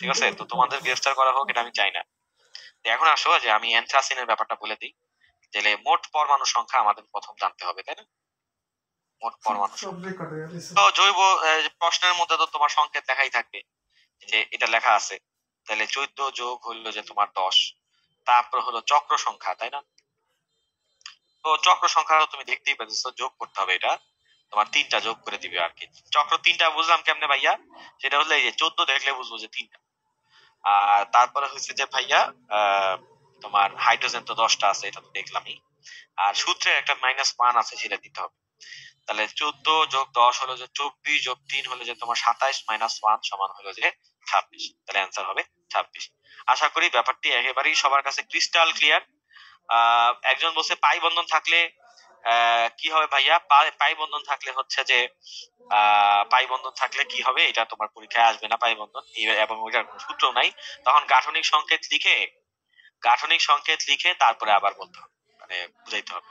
ঠিক আছে? তো তোমাদের গ্রেফতার করা হোক এটা আমি চাই না। এখন আসো যে আমি অ্যানথ্রাসিনের ব্যাপারটা বলে দিই। তাহলে মোট পরমাণু সংখ্যা আমাদের প্রথম জানতে হবে, তাই না? মোট পরমাণু সংখ্যা। তো জৈব প্রশ্নের মধ্যে তো তোমার সংকেত দেখাই থাকবে যে এটা লেখা আছে। তাহলে 14 যোগ হলো যে তোমার 10, তারপর হলো চক্র সংখ্যা, তাই না? তো চক্র সংখ্যা তুমি দেখতেই পাচ্ছ, যোগ করতে হবে এটা। তোমার 3টা যোগ করে দিবে আর কি। চক্র 3টা বুঝলাম কেমনে ভাইয়া? সেটা হলো এই যে 14 দেখলে বুঝবো যে 3টা। আর তারপরে হচ্ছে যে ভাইয়া তোমার হাইড্রোজেন তো 10টা আছে, এটা তো দেখলামই। আর সূত্রের একটা -1 আছে, সেটা দিতে হবে। তাহলে 14 যোগ 10 হলো যে 24, যোগ 3 হলো যে তোমার 27, -1 সমান হলো যে 26। তাহলে অ্যান্সার হবে 26। আশা করি ব্যাপারটি একেবারেই সবার কাছে ক্রিস্টাল ক্লিয়ার। একজন বলছে পাই বন্ধন থাকলে কি হবে ভাইয়া? পাই বন্ধন থাকলে হচ্ছে যে পাই বন্ধন থাকলে কি হবে, এটা তোমার পরীক্ষায় আসবে না পাই বন্ধন, এবং ওইটার কোনো সূত্র নাই। তখন গাঠনিক সংকেত লিখে তারপরে আবার বলতে হবে, মানে বুঝাইতে হবে।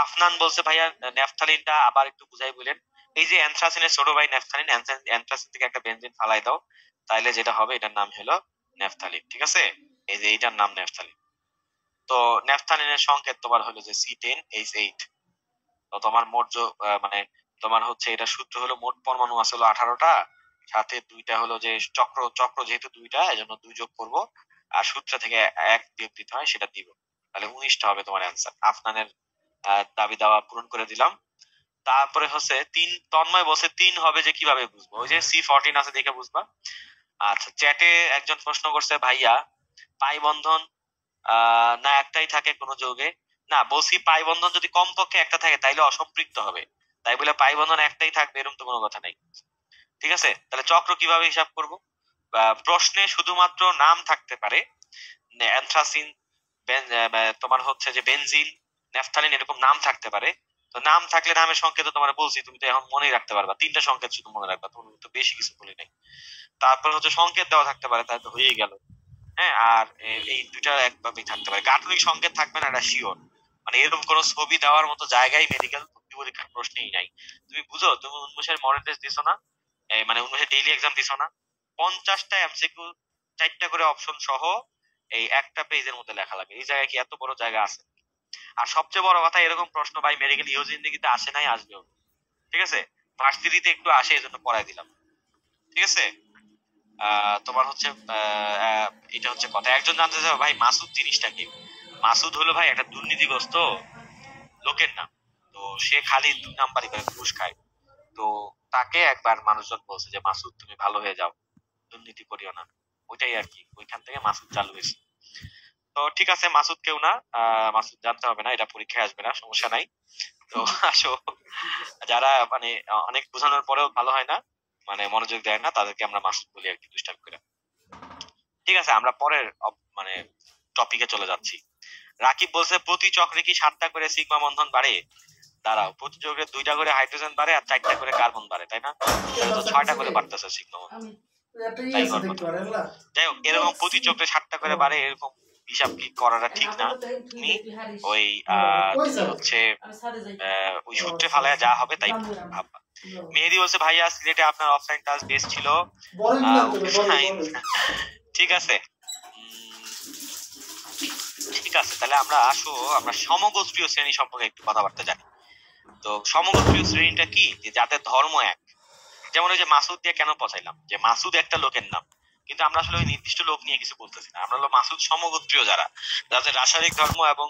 আফনান বলছে ভাইয়া ন্যাফথালিনটা আবার একটু বুঝাই বলেন। এই যে অ্যানথ্রাসিনের ছোট ভাই ন্যাফথালিন, অ্যানথ্রাসিন থেকে একটা বেনজিন ফালাই দাও, তাইলে যেটা হবে এটার নাম হলো ন্যাফথালিন। ঠিক আছে? এই যে এইটার নাম ন্যাফথালিন। তো ন্যাফথালিনের সংকেত তোমার হলো যে C10H8। তো তোমার মোট মানে তোমার হচ্ছে এটা সূত্র হলো মোট পরমাণু আছে হলো 18টা, সাথে 2টা হলো যে চক্র চক্র যেহেতু 2টা এজন্য 2 যোগ করব, আর সূত্র থেকে 1 বিয়োগ দিতে হয়, সেটা দিব। তাহলে 19টা হবে তোমার অ্যান্সার। আফনানের দাবি দাওয়া পূরণ করে দিলাম। তারপরে হচ্ছে 3, তন্ময় বলছে 3 হবে যে কিভাবে বুঝবো? ওই যে C14 আছে দেখে বুঝবা। আচ্ছা, চ্যাটে একজন প্রশ্ন করছে ভাইয়া পাই বন্ধন না একটাই থাকে কোনো যৌগে? না, বলছি পাই বন্ধন যদি কমপক্ষে একটা থাকে তাইলে অসম্পৃক্ত হবে। তাই বলে পাই বন্ধন একটাই থাকবে এরকম তো কোনো কথা নাই। ঠিক আছে? তাহলে চক্র কিভাবে হিসাব করব? প্রশ্নে শুধুমাত্র নাম থাকতে পারে, অ্যানথ্রাসিন, তোমার হচ্ছে যে বেনজিন, ন্যাফথালিন, এরকম নাম থাকতে পারে। তো নাম থাকলে নামের সংকেত তোমার বলছি, তুমি তো এখন মনেই রাখতে পারবা। 3টা সংকেত শুধু মনে রাখবা, তুমি তো বেশি কিছু বলি নাই। তারপর হচ্ছে সংকেত দেওয়া থাকতে পারে, তাই তো হয়েই গেল। হ্যাঁ, আর এই দুইটা একভাবেই থাকতে পারে। গাঠনিক সংকেত থাকবে না, এটা শিওর। মানে এরকম কোন ছবি দেওয়ার মতো জায়গায় মেডিকেল পরীক্ষার প্রশ্নেই নাই। তুমি বুঝো, তুমি উন্মেষের মডেল টেস্ট দিছো না, মানে উন্মেষের ডেইলি এক্সাম দিছো না? 50টা এমসিকিউ, 4টা করে অপশন সহ এই একটা পেজের মধ্যে লেখা লাগে। এই জায়গায় কি এত বড় জায়গা আছে? আর সবচেয়ে বড় কথা, এরকম প্রশ্ন ভাই মেডিকেল ইউজিন্দিগিতে আসে নাই, আসবেও। ঠিক আছে? ভার্সিটিতে একটু আসে, এই জন্য পড়াই দিলাম। ঠিক আছে? তোমার হচ্ছে এটা হচ্ছে কথা। একজন জানতে চাও ভাই মাসুদ জিনিসটা কি? মাসুদ হলো ভাই একটা দুর্নীতিগ্রস্ত লোকের নাম। তো সে খালি 2 নাম্বারই করে, ঘুষ খায়। তো তাকে একবার মানুষজন বলছে যে মাসুদ তুমি ভালো হয়ে যাও, দুর্নীতি করিও না। ওইটাই আর কি, ওইখান থেকে মাসুদ চালু হয়েছে। তো ঠিক আছে, মাসুদ কেউ না, মাসুদ জানতে হবে না, এটা পরীক্ষায় আসবে না, সমস্যা নাই। তো আসো, যারা মানে অনেক বোঝানোর পরেও ভালো হয় না, মানে মনোযোগ দেয় না, তাদেরকে আমরা মাসুদ বলি আর কি, দুষ্টামি করে। ঠিক আছে, আমরা পরের মানে টপিকে চলে যাচ্ছি। রাকিব বলছে প্রতি চক্রে কি 7টা করে সিগমা বন্ধন বাড়ে? দাঁড়াও, প্রতি চক্রে 2টা করে হাইড্রোজেন বাড়ে আর 4টা করে কার্বন বাড়ে, তাই না? তাহলে তো 6টা করে বাড়তেছে সিগমা বন্ধন। যাই হোক, এরকম প্রতি চক্রে 7টা করে বাড়ে, এরকম হিসাব কি করাটা ঠিক না। তুমি ওই হচ্ছে ওই সূত্রে ফালায় যা হবে তাই ভাববা। মেহেদি বলছে ভাইয়া সিলেটে আপনার অফলাইন ক্লাস বেস্ট ছিল। ঠিক আছে, ঠিক আছে, তাহলে আমরা আসো, আমরা সমগোত্রীয় শ্রেণী সম্পর্কে একটু কথাবার্তা জানি। তো সমগোত্রীয় শ্রেণীটা কি? যে যাদের ধর্ম এক। যেমন ওই যে মাসুদ দিয়ে কেন পচাইলাম, যে মাসুদ একটা লোকের নাম, কিন্তু আমরা আসলে ওই নির্দিষ্ট লোক নিয়ে কিছু বলতেছি না। আমরা হলো মাসুদ সমগোত্রীয় যারা, যাদের রাসায়নিক ধর্ম এবং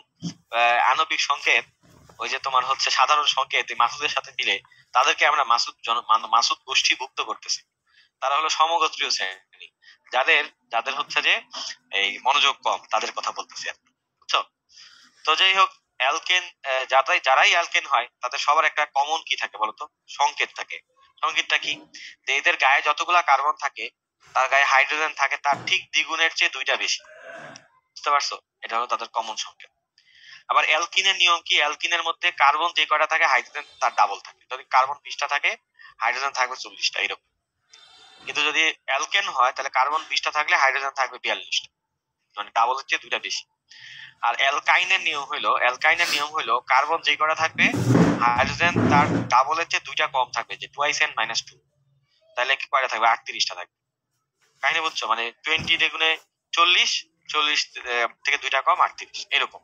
আণবিক সংকেত ওই যে তোমার হচ্ছে সাধারণ সংকেত মাসুদের সাথে মিলে, তাদেরকে আমরা মাসুদ গোষ্ঠীভুক্ত করতেছি। তারা হলো সমগোত্রীয় শ্রেণী, যাদের যাদের হচ্ছে যে এই মনোযোগ কম, তাদের কথা বলতেছি আর কি, বুঝছো? তো যাই হোক, অ্যালকেন, যারাই অ্যালকেন হয় তাদের সবার একটা কমন কি থাকে বলতো? সংকেত থাকে। সংকেতটা কি? যে এদের গায়ে যতগুলা কার্বন থাকে, তার গায়ে হাইড্রোজেন থাকে তার ঠিক দ্বিগুণের চেয়ে 2টা বেশি। বুঝতে পারছো? এটা হলো তাদের কমন সংকেত। আবার অ্যালকিনের নিয়ম কি? অ্যালকিনের মধ্যে কার্বন যে কয়টা থাকে, হাইড্রোজেন তার ডাবল থাকে। যদি কার্বন 20টা থাকে, হাইড্রোজেন থাকবে 40টা, এরকম। কিন্তু যদি অ্যালকেন হয়, তাহলে কার্বন 20টা থাকলে হাইড্রোজেন থাকবে 42টা, মানে ডাবলের চেয়ে 2টা বেশি। আর অ্যালকাইনের নিয়ম হইলো কার্বন যে কটা থাকবে, হাইড্রোজেন তার ডাবলের চেয়ে 2টা কম থাকবে, যে 2 n - 2। তাহলে কি কয়টা থাকবে? 38টা থাকবে। কাহিনী বুঝছো? মানে 20 দ্বিগুণে 40, 40 থেকে 2টা কম 38 এরকম।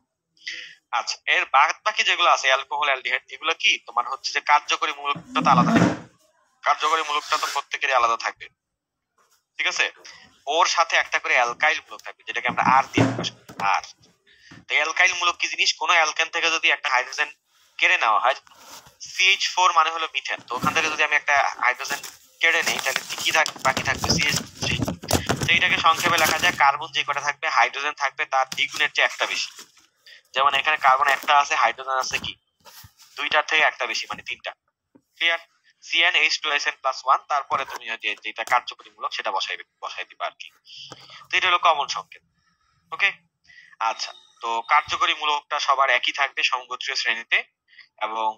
আচ্ছা, এর বাদ বাকি যেগুলো আছে অ্যালকোহল, অ্যালডিহাইড, এগুলো কি তোমার হচ্ছে যে কার্যকরী মূলকটা তো আলাদা থাকবে। কার্যকরী মূলকটা তো প্রত্যেকেরই আলাদা থাকবে, ঠিক আছে? ওর সাথে একটা করে অ্যালকাইল মূলক থাকবে, যেটাকে আমরা আর দিয়ে প্রকাশ করি, আর। তো অ্যালকাইল মূলক কি জিনিস? কোনো অ্যালকেন থেকে যদি একটা হাইড্রোজেন কেড়ে নেওয়া হয়, CH4 মানে হলো মিথেন, তো ওখান থেকে যদি আমি একটা হাইড্রোজেন কেড়ে নেই, তাহলে কি বাকি থাকবে? CH3। তো এটাকে সংক্ষেপে লেখা যায় কার্বন যে কটা থাকবে, হাইড্রোজেন থাকবে তার দ্বিগুণের চেয়ে একটা বেশি। যেমন এখানে কার্বন একটা আছে, হাইড্রোজেন আছে কি 2টার থেকে একটা বেশি, মানে 3টা। ক্লিয়ার? CnH2SN+1, তারপরে তুমি যেটা কার্যকরী মূলক সেটা বসাই দিবা আর কি। তো এটা হলো কমন সংকেত। ওকে, আচ্ছা। তো কার্যকরী মূলকটা সবার একই থাকবে সমগোত্রীয় শ্রেণীতে, এবং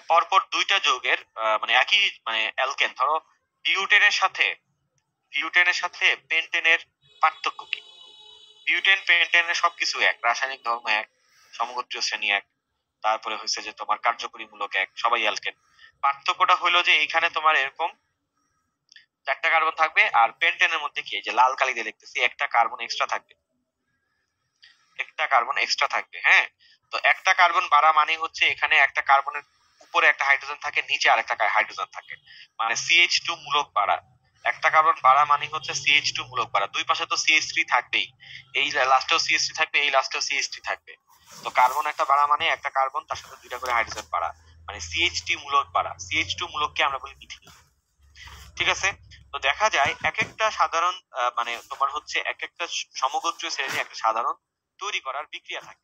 পরপর 2টা যৌগের মানে একই মানে অ্যালকেন, ধরো বিউটেনের সাথে পেন্টেনের পার্থক্য কি? বিউটেন পেন্টেনের সবকিছু এক, রাসায়নিক ধর্ম এক, সমগোত্রীয় শ্রেণী এক, তারপরে হচ্ছে যে তোমার কার্যকরী মূলক এক, সবাই অ্যালকেন। পার্থক্যটা হলো যে এইখানে তোমার এরকম 4টা কার্বন থাকবে, আর পেন্টেনের মধ্যে কি, এই যে লাল কালি দিয়ে লিখতেছি, একটা কার্বন এক্সট্রা থাকবে, একটা কার্বন এক্সট্রা থাকবে। হ্যাঁ, তো একটা কার্বন বাড়া মানে হচ্ছে এখানে একটা কার্বনের উপরে একটা হাইড্রোজেন থাকে, নিচে আরেকটা হাইড্রোজেন থাকে, মানে CH2 মূলক বাড়া। একটা কার্বন বাড়া মানে হচ্ছে CH2 মূলক বাড়া। দুই পাশে তো CH3 থাকবেই, এই লাস্টেও CH3 থাকবে, এই লাস্টেও CH3 থাকবে। তো কার্বন একটা বাড়া মানে একটা কার্বন তার সাথে 2টা করে হাইড্রোজেন বাড়া, মানে CH2 মূলক বাড়া। CH2 মূলককে আমরা বলি মিথিল, ঠিক আছে? তো দেখা যায় এক একটা সাধারণ মানে তোমার হচ্ছে এক একটা সমগোত্রীয় শ্রেণী একটা সাধারণ তৈরি করার বিক্রিয়া থাকে।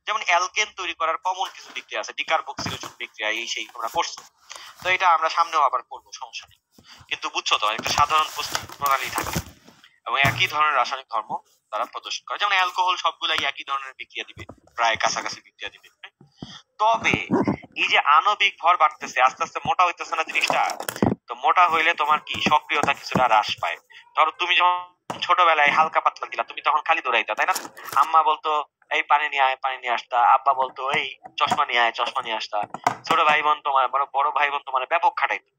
যেমন অ্যালকেন তৈরি করার কমন কিছু বিক্রিয়া আছে, ডিকার্বক্সিলেশন বিক্রিয়া, এই সেই তোমরা করছো, তো এটা আমরা সামনেও আবার করবো, সমস্যা নেই। কিন্তু বুঝছো তো, একটা সাধারণ প্রস্তুত প্রণালী থাকে এবং একই ধরনের রাসায়নিক ধর্ম তারা প্রদর্শন করে। যেমন অ্যালকোহল সবগুলাই একই ধরনের বিক্রিয়া দিবে, প্রায় কাছাকাছি বিক্রিয়া দিবে। তবে এই যে আণবিক ভর বাড়তেছে, আস্তে আস্তে মোটা হইতেছে না জিনিসটা, তো মোটা হইলে তোমার কি সক্রিয়তা কিছুটা হ্রাস পায়। ধরো তুমি যখন ছোটবেলায় হালকা পাতলা দিলা, তুমি তখন খালি দৌড়াইতা, তাই না? আম্মা বলতো এই পানি নিয়ে আয়, পানি নিয়ে আসতা। আব্বা বলতো এই চশমা নিয়ে আয়, চশমা নিয়ে আসতা। ছোট ভাই বোন তোমার, বড় ভাই বোন তোমার ব্যাপক খাটাইতো।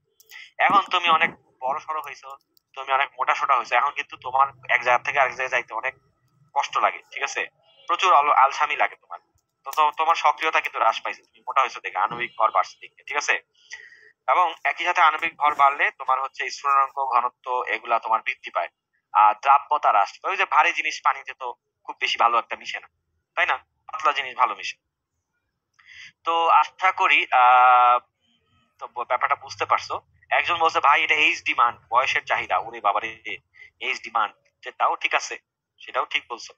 এখন তুমি অনেক বড় সড়ো হয়েছো, তুমি অনেক মোটা সোটা হয়েছো, এখন কিন্তু তোমার এক জায়গা থেকে আরেক জায়গায় যাইতে অনেক কষ্ট লাগে, ঠিক আছে? প্রচুর আলসামি লাগে তোমার। তোমার সক্রিয়তা কিন্তু হ্রাস পাইছে, তুমি মোটা হয়েছো দেখে, আণবিক ভর বাড়ছে দেখে, ঠিক আছে? এবং একই সাথে আণবিক ভর বাড়লে তোমার হচ্ছে স্ফুটনাঙ্ক, ঘনত্ব এগুলা তোমার বৃদ্ধি পায়, আর দ্রাব্যতা হ্রাস পায়। ওই যে ভারী জিনিস পানিতে তো খুব বেশি ভালো একটা মিশে না, তাই না? পাতলা জিনিস ভালো মিশে। তো আশা করি তো ব্যাপারটা বুঝতে পারছো। একজন বলছে ভাই এটা এইজ ডিমান্ড, বয়সের চাহিদা, ওরে বাবারে, এইজ ডিমান্ড, তাও ঠিক আছে, সেটাও ঠিক বলছো।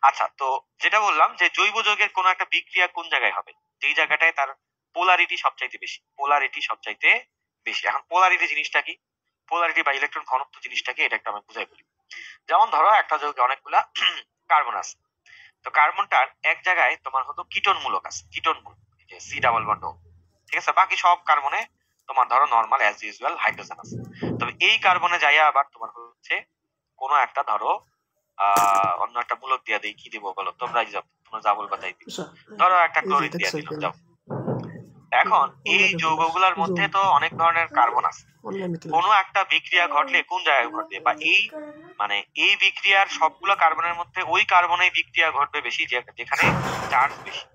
আচ্ছা, তো যেটা বললাম যে জৈব যৌগের কোন একটা বিক্রিয়া কোন জায়গায় হবে, যেই জায়গাটায় তার পোলারিটি সবচাইতে বেশি, পোলারিটি সবচাইতে বেশি। এখন পোলারিটি জিনিসটা কি, পোলারিটি বা ইলেকট্রন ঘনত্ব জিনিসটা কি, এটা একটা আমি বুঝাই বলি। যেমন ধরো একটা যৌগে অনেকগুলা কার্বন আছে, তো কার্বনটার এক জায়গায় তোমার হতো কিটোন মূলক আছে, কিটোন মূলক, যে সি ডাবল বন্ড ও, ঠিক আছে? বাকি সব কার্বনে তোমার ধরো নর্মাল অ্যাজ ইউজুয়াল হাইড্রোজেন আছে। তবে এই কার্বনে যাইয়া আবার তোমার হচ্ছে কোনো একটা ধরো অন্য একটা মূলক দিয়া দিই, কি দিব বলো, তোমরা যা বলবা তাই দিব। ধরো একটা ক্লোরিন দিয়া দিলাম, যাও। এখন এই যৌগগুলোর মধ্যে তো অনেক ধরনের কার্বন আছে, কোনো একটা বিক্রিয়া ঘটলে কোন জায়গায় ঘটবে, বা এই মানে এই বিক্রিয়ার সবগুলো কার্বনের মধ্যে ওই কার্বনের বিক্রিয়া ঘটবে বেশি যেখানে চার্জ বেশি,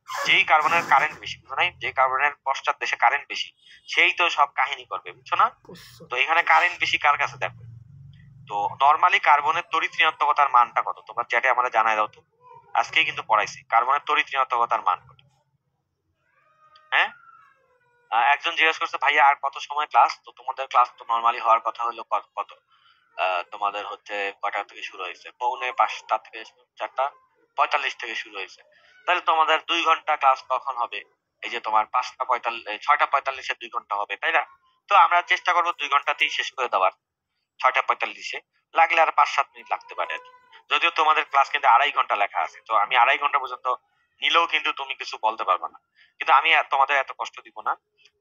যেই কার্বনের কারেন্ট বেশি, বুঝছো নাই? যে কার্বনের পশ্চাৎ দেশে কারেন্ট বেশি, সেই তো সব কাহিনী করবে, বুঝছো না? তো এখানে কারেন্ট বেশি কার কাছে, দেখো। তো নরমালি কার্বনের তড়িৎ ঋণাত্মকতার মানটা কত, তোমরা চ্যাটে আমাদের জানাই দাও তো। আজকেই কিন্তু পড়াইছি কার্বনের তড়িৎ ঋণাত্মকতার মান কত। হ্যাঁ, একজন জিজ্ঞেস করছে ভাইয়া আর কত সময় ক্লাস, তো তোমাদের ক্লাস তো নরমালি হওয়ার কথা হলো কত, তোমাদের হচ্ছে কয়টা থেকে শুরু হয়েছে? 4:45 থেকে 4:45 থেকে শুরু হয়েছে। তাহলে তোমাদের 2 ঘন্টা ক্লাস কখন হবে? এই যে তোমার 6:45 2 ঘন্টা হবে, তাই না? তো আমরা চেষ্টা করবো 2 ঘন্টাতেই শেষ করে দেওয়ার, 6:45 লাগলে আর 5-7 মিনিট লাগতে পারে আর কি। যদিও তোমাদের ক্লাস কিন্তু 2.5 ঘন্টা লেখা আছে, তো আমি 2.5 ঘন্টা পর্যন্ত নিলেও কিন্তু তুমি কিছু বলতে পারবে না। কিন্তু আমি তোমাদের এত কষ্ট দিব না,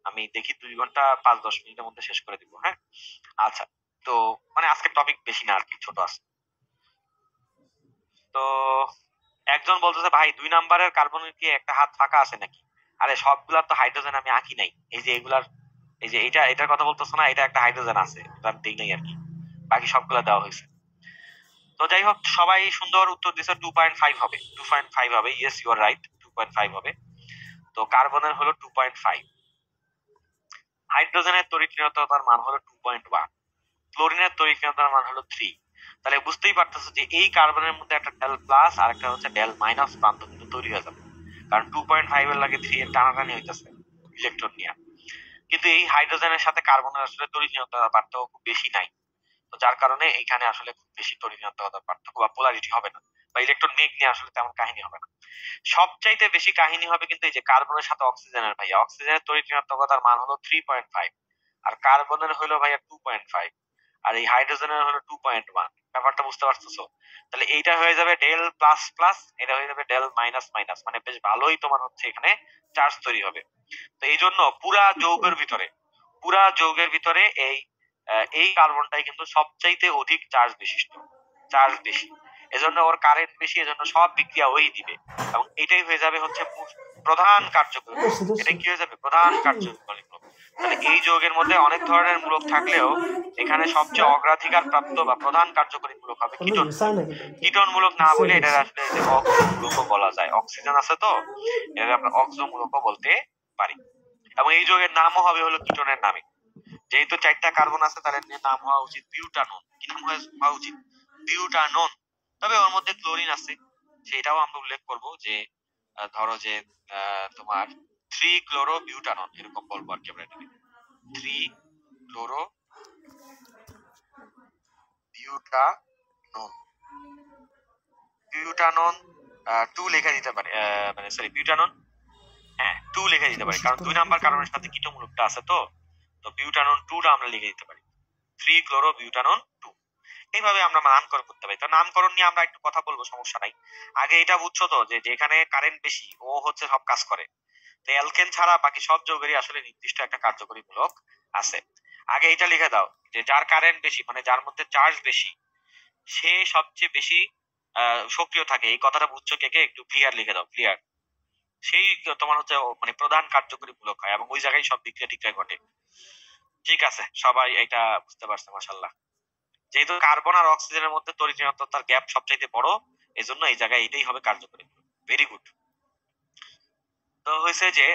আমি দেখি 2 ঘন্টা 5-10 মিনিটের মধ্যে শেষ করে দিব। হ্যাঁ, আচ্ছা। তো মানে আজকের টপিক বেশি না আর কি, ছোট আছে। তো একজন বলতেছে ভাই 2 নাম্বারের কার্বনের কি একটা হাত ফাঁকা আছে নাকি? আরে সবগুলার তো হাইড্রোজেন আমি আঁকি নাই, এই যে এগুলার, এই যে এটার কথা বলতেছো না, এটা একটা হাইড্রোজেন আছে, এটা আমি দিই নাই আর কি। বাকি সবগুলো দেওয়া হয়েছে। তো যাই হোক, সবাই সুন্দর উত্তর দিচ্ছে 2.5 হবে, 2.5 হবে। ইয়েস, ইউ আর রাইট, 2.5 হবে। তো কার্বনের হলো 2.5। হাইড্রোজেনের তড়িৎ-ঋণাত্মকতার মান হলো 2.1। ক্লোরিনের তড়িৎ-ঋণাত্মকতার মান হলো 3। তাহলে বুঝতেই পারতেছো যে এই কার্বনের মধ্যে একটা ডেল প্লাস আর একটা হচ্ছে ডেল মাইনাস প্রান্ত কিন্তু তৈরি হয়ে যাবে, কারণ 2.5 এর লাগে 3 এর টানাটানি হইতেছে ইলেকট্রন নিয়ে। কিন্তু এই হাইড্রোজেনের সাথে কার্বনের আসলে তড়িৎ-ঋণাত্মকতার পার্থক্য খুব বেশি নাই। তো যার কারণে এখানে আসলে খুব বেশি তড়িৎ-ঋণাত্মকতার পার্থক্য বা পোলারিটি হবে না, বা ইলেকট্রন মেঘ নিয়ে আসলে তেমন কাহিনী হবে না। সবচাইতে বেশি কাহিনী হবে কিন্তু এই যে কার্বনের সাথে অক্সিজেনের। ভাইয়া অক্সিজেনের তড়িৎ-ঋণাত্মকতার মান হলো 3.5, আর কার্বনের হলো ভাইয়া 2.5, আর এই হাইড্রোজেনের হলো 2.1। ব্যাপারটা বুঝতে পারতেছো? তাহলে এইটা হয়ে যাবে ডেল প্লাস প্লাস, এটা হয়ে যাবে ডেল মাইনাস মাইনাস, মানে বেশ ভালোই তোমার হচ্ছে এখানে চার্জ তৈরি হবে। তো এই জন্য পুরা যৌগের ভিতরে এই কার্বনটাই কিন্তু সবচাইতে অধিক চার্জ বিশিষ্ট, চার্জ বেশি, এজন্য ওর কারেন্ট বেশি, এজন্য সব বিক্রিয়া ওই দিবে, এবং এটাই হয়ে যাবে হচ্ছে প্রধান কার্যকরী মূলক। এটা কি হয়ে যাবে? প্রধান কার্যকরী মূলক। তাহলে এই যৌগের মধ্যে অনেক ধরনের মূলক থাকলেও এখানে সবচেয়ে অগ্রাধিকার প্রাপ্ত বা প্রধান কার্যকরী মূলক হবে কিটোন। কিটোন মূলক না বলে এটা আসলে যে অক্সো মূলকও বলা যায়, অক্সিজেন আছে তো এটা আমরা অক্সো মূলকও বলতে পারি। এবং এই যৌগের নামও হবে হলো কিটোনের নামে। যেহেতু 4টা কার্বন আছে, তাহলে নাম হওয়া উচিত বিউটানন। কি নাম হওয়া উচিত? বিউটানন। তবে ওর মধ্যে ক্লোরিন আছে, সেটাও আমরা উল্লেখ করব যে ধরো যে তোমার 3 ক্লোরো বিউটানন এরকম বলবো আর কি আমরা এটাকে। 3 ক্লোরো বিউটানন, বিউটানন 2 লেখা দিতে পারে, মানে সরি বিউটানন, হ্যাঁ 2 লেখা দিতে পারি, কারণ 2 নাম্বার কার্বনের সাথে কিটো মূলকটা আছে। তো তো বিউটানন 2টা আমরা লিখে দিতে পারি, 3 ক্লোরো বিউটানন 2। এইভাবে আমরা নামকরণ করতে পারি। তো নামকরণ নিয়ে আমরা একটু কথা বলবো, সমস্যা নাই। আগে এটা বুঝছো তো যে যেখানে কারেন্ট বেশি ও হচ্ছে সব কাজ করে। তো অ্যালকেন ছাড়া বাকি সব যৌগেরই আসলে নির্দিষ্ট একটা কার্যকরী মূলক আছে। আগে এটা লিখে দাও যে যার কারেন্ট বেশি, মানে যার মধ্যে চার্জ বেশি, সে সবচেয়ে বেশি সক্রিয় থাকে। এই কথাটা বুঝছো কে কে? একটু ক্লিয়ার লিখে দাও, ক্লিয়ার। সেই তোমার হচ্ছে মানে প্রধান কার্যকরী মূলক হয়, এবং ওই জায়গায় সব বিক্রিয়া টিক্রিয়া ঘটে। ঠিক আছে, সবাই এটা বুঝতে পারছে, মাশাআল্লাহ। যেহেতু কার্বন আর অক্সিজেনের মধ্যে তড়িৎ-ঋণাত্মকতার গ্যাপ সবচাইতে বড়, এই জন্য এই জায়গায় এটাই হবে কার্যকরী। Very good. তো হয়েছে যে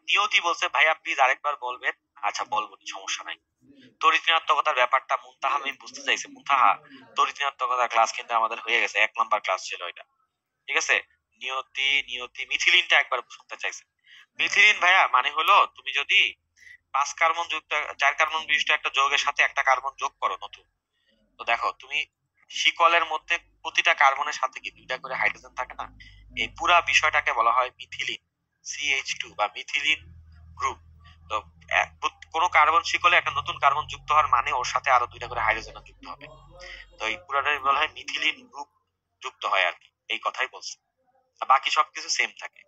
নিয়তি বলছে ভাইয়া প্লিজ আরেকবার বলবেন। আচ্ছা বলবো, সমস্যা নাই। তড়িৎ-ঋণাত্মকতার ব্যাপারটা মুনতাহা আমি বুঝতে চাইছি। মুনতাহা, তড়িৎ-ঋণাত্মকতার ক্লাস কিন্তু আমাদের হয়ে গেছে, 1 নাম্বার ক্লাস ছিল এটা। ঠিক আছে, নিয়তি নিয়তি মিথিলিনটা একবার শুনতে চাইছে। মিথিলিন ভাইয়া মানে হলো তুমি যদি 5 কার্বন যুক্ত 4 কার্বন বিশিষ্ট একটা যৌগের সাথে একটা কার্বন যোগ করো নতুন, তো দেখো তুমি শিকলের মধ্যে প্রতিটা কার্বনের সাথে কি 2টা করে হাইড্রোজেন থাকে না? এই পুরা বিষয়টাকে বলা হয় মিথিলিন, CH2 বা মিথিলিন গ্রুপ। তো কোনো কার্বন শিকলে একটা নতুন কার্বন যুক্ত হওয়ার মানে ওর সাথে আরো 2টা করে হাইড্রোজেন যুক্ত হবে। তো এই পুরাটাই বলা হয় মিথিলিন গ্রুপ যুক্ত হয় আর কি, এই কথাই বলছে। বাকি সবকিছু সেম থাকে।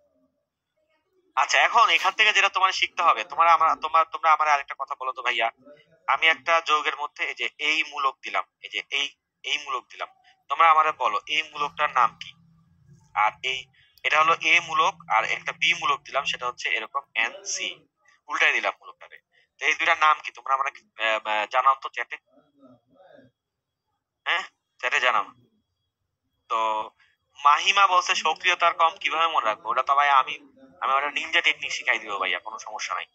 আচ্ছা, এখন এখান থেকে যেটা তোমার শিখতে হবে, তোমরা আমার আরেকটা কথা বলো তো ভাইয়া। আমি একটা যৌগের মধ্যে এই যে এই মূলক দিলাম, এই যে এই মূলক দিলাম, তোমরা আমারে বলো এই মূলকটার নাম কি? আর এটা হলো এ মূলক, আর একটা বি মূলক দিলাম, সেটা হচ্ছে এরকম NC, উল্টাই দিলাম মূলকটারে। তো এই দুইটার নাম কি তোমরা আমাকে জানাও তো চ্যাটে। হ্যাঁ, চ্যাটে জানাও। তো মাহিমা বলছে সক্রিয়তার কম কিভাবে মনে রাখবো? ওটা তো ভাই আমি আমি ওটা নিনজা টেকনিক শিখাই দিব ভাইয়া, কোনো সমস্যা নাই।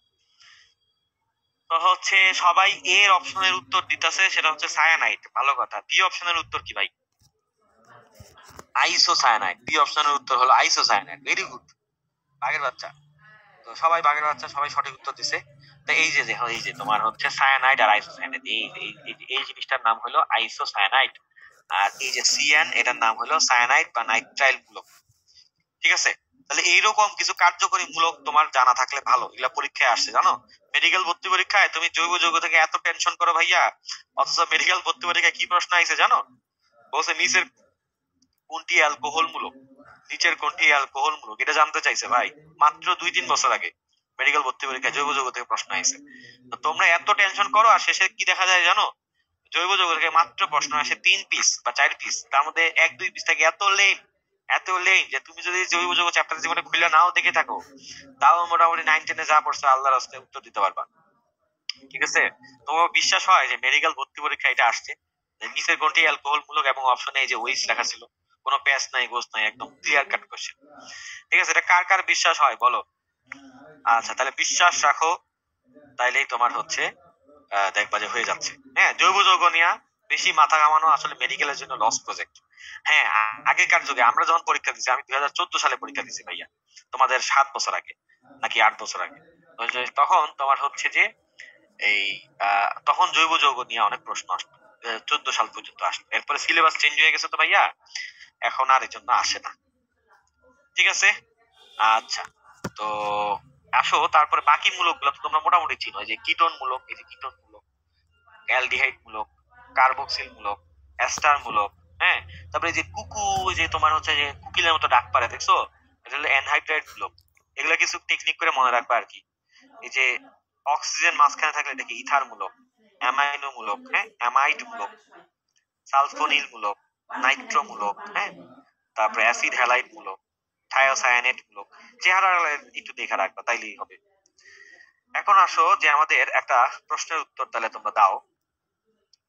তো হচ্ছে সবাই এর অপশনের উত্তর দিতেছে, সেটা হচ্ছে সায়ানাইড। ভালো কথা। বি অপশনের উত্তর কি ভাই? আইসোসায়ানাইড। বি অপশনের উত্তর হলো আইসোসায়ানাইড। ভেরি গুড, বাঘের বাচ্চা। তো সবাই বাঘের বাচ্চা, সবাই সঠিক উত্তর দিছে। তো এই যে দেখো, এই যে তোমার হচ্ছে সায়ানাইড আর আইসোসায়ানাইড, এই জিনিসটার নাম হলো আইসোসায়ানাইড। আর এই যে সিয়ান, এটার নাম হলো সায়ানাইড বা নাইট্রাইল মূলক। ঠিক আছে, তাহলে এইরকম কিছু কার্যকরী মূলক তোমার জানা থাকলে ভালো। এগুলা পরীক্ষায় আসছে জানো। মেডিকেল ভর্তি পরীক্ষায় তুমি জৈব যৌগ থেকে এত টেনশন করো ভাইয়া, অথচ মেডিকেল ভর্তি পরীক্ষায় কি প্রশ্ন আইছে জানো? বলছে নিচের কোনটি অ্যালকোহল মূলক, নিচের কোনটি অ্যালকোহল মূলক, এটা জানতে চাইছে ভাই। মাত্র 2-3 বছর আগে মেডিকেল ভর্তি পরীক্ষায় জৈব যৌগ থেকে প্রশ্ন আইছে। তো তোমরা এত টেনশন করো, আর শেষে কি দেখা যায় জানো? জৈব যৌগ থেকে মাত্র প্রশ্ন আসে 3 পিস বা 4 পিস, তার মধ্যে 1-2 পিস থাকে এত লেন যে তুমি যদি জৈব যৌগ চ্যাপ্টার জীবনে খুলে নাও দেখে থাকো, তাও মোটামুটি 9-10-এ যা পড়ছে আল্লাহর রাস্তায় উত্তর দিতে পারবা। ঠিক আছে, তোমার বিশ্বাস হয় যে মেডিকেল ভর্তি পরীক্ষা এটা আসছে? নিচের কোনটি অ্যালকোহল মূলক, এবং অপশনে এই যে ওইস লেখা ছিল, কোনো প্যাচ নাই গোস নাই, একদম ক্লিয়ার কাট কোশ্চেন। ঠিক আছে, এটা কার কার বিশ্বাস হয় বলো? আচ্ছা, তাহলে বিশ্বাস রাখো, তাইলেই তোমার হচ্ছে দেখবা যে হয়ে যাচ্ছে। হ্যাঁ, জৈব যৌগ নিয়ে বেশি মাথা ঘামানো আসলে মেডিকেলের জন্য লস প্রজেক্ট। হ্যাঁ, আগেকার যুগে আমরা যখন পরীক্ষা দিচ্ছি, আমি 2014 সালে পরীক্ষা দিচ্ছি ভাইয়া, তোমাদের 7 বছর আগে নাকি 8 বছর আগে। তখন তোমার হচ্ছে যে এই তখন জৈব যৌগ নিয়ে অনেক প্রশ্ন আসতো, 14 সাল পর্যন্ত আসতো। এরপরে সিলেবাস চেঞ্জ হয়ে গেছে তো ভাইয়া, এখন আর এই জন্য আসে না। ঠিক আছে, আচ্ছা। তো আসো তারপরে বাকি মূলক গুলো তো তোমরা মোটামুটি চিনো, এই যে কিটোন মূলক, এই যে কিটোন মূলক, অ্যালডিহাইড মূলক, কার্বক্সিল মূলক, অ্যাস্টার মূলক। হ্যাঁ, তারপরে এই যে কুকু, ওই যে তোমার হচ্ছে যে কুকিলের মতো ডাক পারে দেখছো, এটা হলো অ্যানহাইড্রাইড মূলক। এগুলা কিছু টেকনিক করে মনে রাখবা আর কি। এই যে অক্সিজেন মাঝখানে থাকলে এটাকে ইথার মূলক, অ্যামাইনো মূলক, হ্যাঁ অ্যামাইড মূলক, সালফোনিল মূলক, নাইট্রো মূলক, হ্যাঁ তারপরে অ্যাসিড হ্যালাইড মূলক, থায়োসায়ানেট মূলক। চেহারা একটু দেখা রাখবা, তাইলেই হবে। এখন আসো যে আমাদের একটা প্রশ্নের উত্তর তাহলে তোমরা দাও,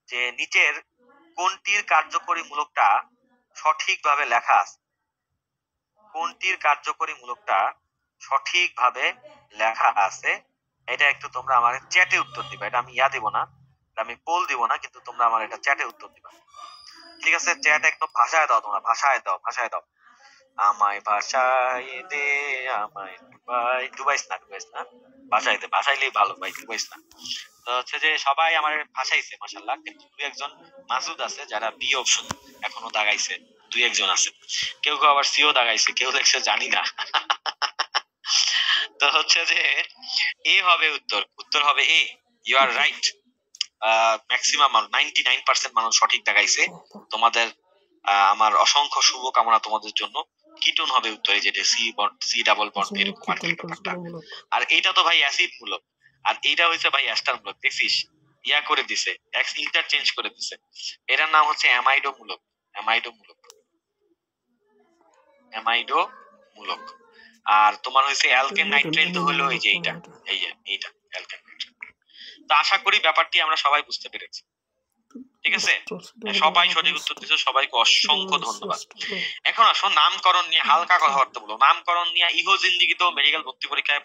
যে নিচের কোনটির কার্যকরী মূলকটা সঠিকভাবে লেখা আছে? কোনটির কার্যকরী মূলকটা সঠিকভাবে লেখা আছে? এটা একটু তোমরা আমার চ্যাটে উত্তর দিবা, এটা আমি দিব না, এটা আমি পোল দিব না, কিন্তু তোমরা আমার এটা চ্যাটে উত্তর দিবা। ঠিক আছে, চ্যাট একদম ভাষায় দাও, তোমরা ভাষায় দাও, ভাষায় দাও। আমায় ভাষায় দে, আমায় ডুবাইস না, ডুবাইস না, ভাষায় দে, ভাষাইলেই ভালো ভাই, ডুবাইস না। তো হচ্ছে যে সবাই আমার ভাষাইছে মাশাল্লাহ, কিন্তু দুই একজন মাসুদ আছে যারা বি অপশন এখনো দাগাইছে, দুই একজন আছে, কেউ কেউ আবার সিও দাগাইছে, কেউ লেখছে জানি না। তো হচ্ছে যে এ হবে উত্তর, উত্তর হবে A. You are right. Maximum 99% মানুষ সঠিক দেখাইছে। তোমাদের আমার অসংখ্য শুভকামনা তোমাদের জন্য। কিটোন হবে উত্তর, এই যেটা C bond, C double bond এরকম আর কি ব্যাপারটা। আর এটা তো ভাই অ্যাসিড মূলক, আর এইটা হচ্ছে ভাই অ্যাস্টার মূলক, দেখছিস ইয়া করে দিছে, এক্স ইন্টারচেঞ্জ করে দিছে। এটার নাম হচ্ছে অ্যামাইডো মূলক, অ্যামাইডো মূলক, অ্যামাইডো মূলক। আর তোমার হচ্ছে অ্যালকেন নাইট্রাইল তো হলো এই যে এইটা, এই যে এইটা অ্যালকেন নাইট্রাইল। তো আশা করি ব্যাপারটি আমরা সবাই বুঝতে পেরেছি। ঠিক আছে, সবাই সঠিক উত্তর দিয়েছে, সবাইকে অসংখ্য ধন্যবাদ। এখন আসো নামকরণ নিয়ে হালকা কথাবার্তা বলো। নামকরণ নিয়ে ইহো জিন্দিগি তো মেডিকেল ভর্তি পরীক্ষায়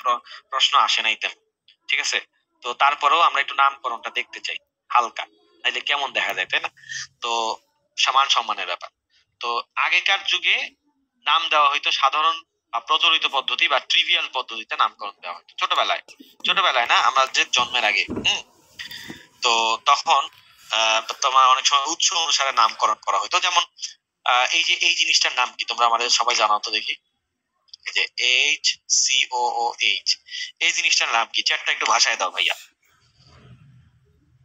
প্রশ্ন আসে নাই তেমন। ঠিক আছে, তো তারপরেও আমরা একটু নামকরণটা দেখতে চাই হালকা, তাইলে কেমন দেখা যায়, তাই না? তো সমান সম্মানের ব্যাপার। তো আগেকার যুগে নাম দেওয়া হইতো সাধারণ প্রচলিত পদ্ধতি বা ট্রিভিয়াল পদ্ধতিতে নামকরণ দেওয়া হতো ছোটবেলায়, ছোটবেলায় না, আমরা যে জন্মের আগে। তো তখন তোমার অনেক সময় উৎস অনুসারে নামকরণ করা হতো। যেমন এই যে এই জিনিসটার নাম কি তোমরা আমাদের সবাই জানো তো দেখি, এই যে এইচ সি ও ও এইচ, এই জিনিসটার নাম কি? চ্যাটটা একটু ভাষায় দাও ভাইয়া।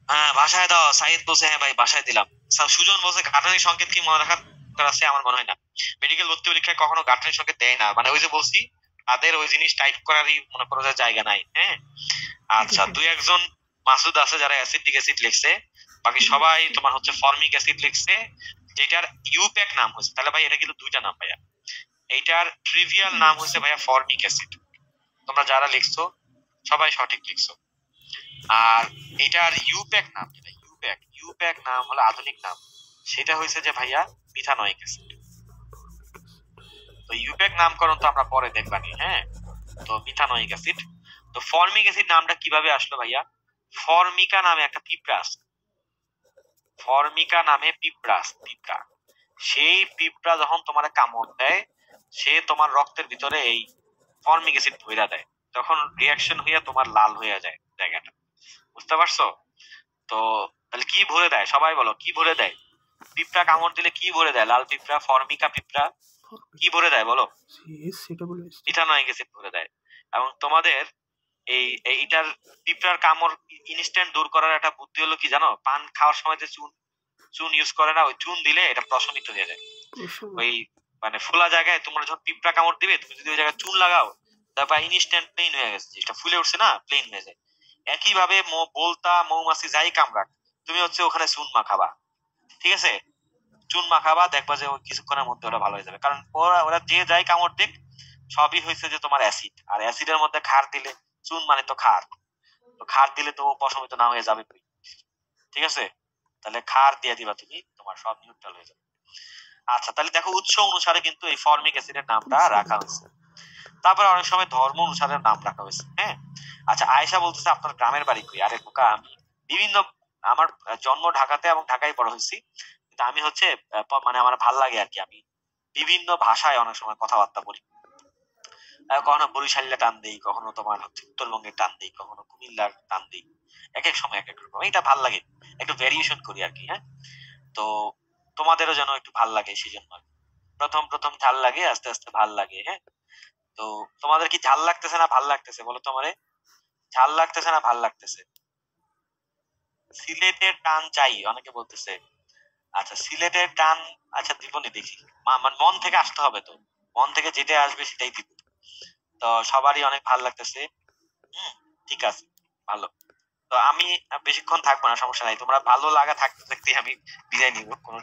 হ্যাঁ ভাষায় দাও। সাইদ বলছে হ্যাঁ ভাই ভাষায় দিলাম। সুজন বলছে গাঠনিক সংকেত কি মনে রাখার দরকার আছে? আমার মনে হয় না, মেডিকেল ভর্তি পরীক্ষায় কখনো গাঠনিক সংকেত দেয় না, মানে ওই যে বলছি তাদের ওই জিনিস টাইপ করারই মনে করো যে জায়গা নাই। হ্যাঁ, আচ্ছা দুই একজন মাসুদ আছে যারা অ্যাসিডিক অ্যাসিড লিখছে, বাকি সবাই তোমার হচ্ছে ফর্মিক অ্যাসিড লিখছে, যেটার ইউপ্যাক নাম হচ্ছে। তাহলে ভাই এটা কিন্তু দুইটা নাম ভাইয়া, এইটার ট্রিভিয়াল নাম হচ্ছে ভাইয়া ফর্মিক অ্যাসিড। তোমরা যারা লিখছো সবাই সঠিক লিখছো। আর এটার ইউপ্যাক নাম, যেটা ইউপ্যাক, ইউপ্যাক নাম হলো আধুনিক নাম, সেটা হয়েছে যে ভাইয়া মিথানোয়িক অ্যাসিড। তো ইউপ্যাক নামকরণ তো আমরা পরে দেখবানি। হ্যাঁ, তো মিথানোয়িক অ্যাসিড। তো ফর্মিক অ্যাসিড নামটা কিভাবে আসলো ভাইয়া? ফর্মিকা নামে একটা পিঁপড়া আছে, ফর্মিকা নামে পিঁপড়া আছে, পিঁপড়া। সেই পিঁপড়া যখন তোমার কামড় দেয়, সে তোমার রক্তের ভিতরে এই ফর্মিক অ্যাসিড ভইরা দেয়, তখন রিয়াকশন হইয়া তোমার লাল হইয়া যায় জায়গাটা। বুঝতে পারছো? তো তাহলে কি ভরে দেয় সবাই বলো, কি ভরে দেয়? পিঁপড়া কামড় দিলে কি ভরে দেয়? লাল পিঁপড়া, ফর্মিকা পিঁপড়া কি ভরে দেয় বলো? ইথানোয়িক অ্যাসিড ভরে দেয়। এবং তোমাদের এইটার পিঁপড়ার কামড় ইনস্ট্যান্ট দূর করার একটা বুদ্ধি হলো কি জানো? পান খাওয়ার সময় যে চুন চুন ইউজ করে না, ওই চুন দিলে এটা প্রশমিত হয়ে যায়। ওই মানে ফোলা জায়গায় তোমরা যখন পিঁপড়া কামড় দিবে, তুমি যদি ওই জায়গায় চুন লাগাও, তারপর ইনস্ট্যান্ট প্লেন হয়ে গেছে, যেটা ফুলে উঠছে না, প্লেন হয়ে যায়। একই ভাবে বলতা মৌমাছি যাই কামড়াক, তুমি হচ্ছে ওখানে চুন মাখাবা। ঠিক আছে, চুন মাখাবা, দেখবা যে কিছুক্ষণের মধ্যে ওটা ভালো হয়ে যাবে। কারণ ওরা ওরা যে যাই কামড় দিক, সবই হয়েছে যে তোমার অ্যাসিড, আর অ্যাসিডের মধ্যে ক্ষার দিলে, চুন মানে তো ক্ষার, তো ক্ষার দিলে তো প্রশমিত না হয়ে যাবে। ঠিক আছে, তাহলে খার দিয়ে দিবা তুমি, তোমার সব নিউট্রাল হয়ে যাবে। আচ্ছা, তাহলে দেখো উৎস অনুসারে কিন্তু এই ফর্মিক অ্যাসিডের নামটা রাখা হয়েছে। তারপরে অনেক সময় ধর্ম অনুসারে নাম রাখা হয়েছে। হ্যাঁ, আচ্ছা, আয়েশা বলতেছে আপনার গ্রামের বাড়ি কই? আরে খোকা, আমি বিভিন্ন, আমার জন্ম ঢাকাতে এবং ঢাকায় বড় হয়েছি, কিন্তু আমি হচ্ছে মানে আমার ভাল লাগে আর কি, আমি বিভিন্ন ভাষায় অনেক সময় কথাবার্তা বলি। কখনো বরিশালে টান দেই, কখনো তোমার হচ্ছে উত্তরবঙ্গের টান দেই, কখনো কুমিল্লার টান দেই, এক এক সময় এক এক রকম, এটা ভাল লাগে, একটু ভেরিয়েশন করি আর কি। হ্যাঁ, তো তোমাদেরও যেন একটু ভাল লাগে সেই জন্য আর কি। প্রথম প্রথম ঝাল লাগে, আস্তে আস্তে ভাল লাগে। হ্যাঁ, তো তোমাদের কি ঝাল লাগতেছে না ভাল লাগতেছে বলো তো আমারে? ঝাল লাগতেছে না ভাল লাগতেছে? সিলেটের টান চাই অনেকে বলতেছে। আচ্ছা, সিলেটের টান, আচ্ছা দিবনি দেখি, মানে মন থেকে আসতে হবে তো, মন থেকে যেটা আসবে সেটাই দিব। তো সবারই অনেক ভাল লাগতেছে। হুম, ঠিক আছে, ভালো। তো আমি বেশিক্ষণ থাকবো না, সমস্যা নাই, তোমরা ভালো লাগা থাকতে থাকতে আমি বিদায় নিব, কোনো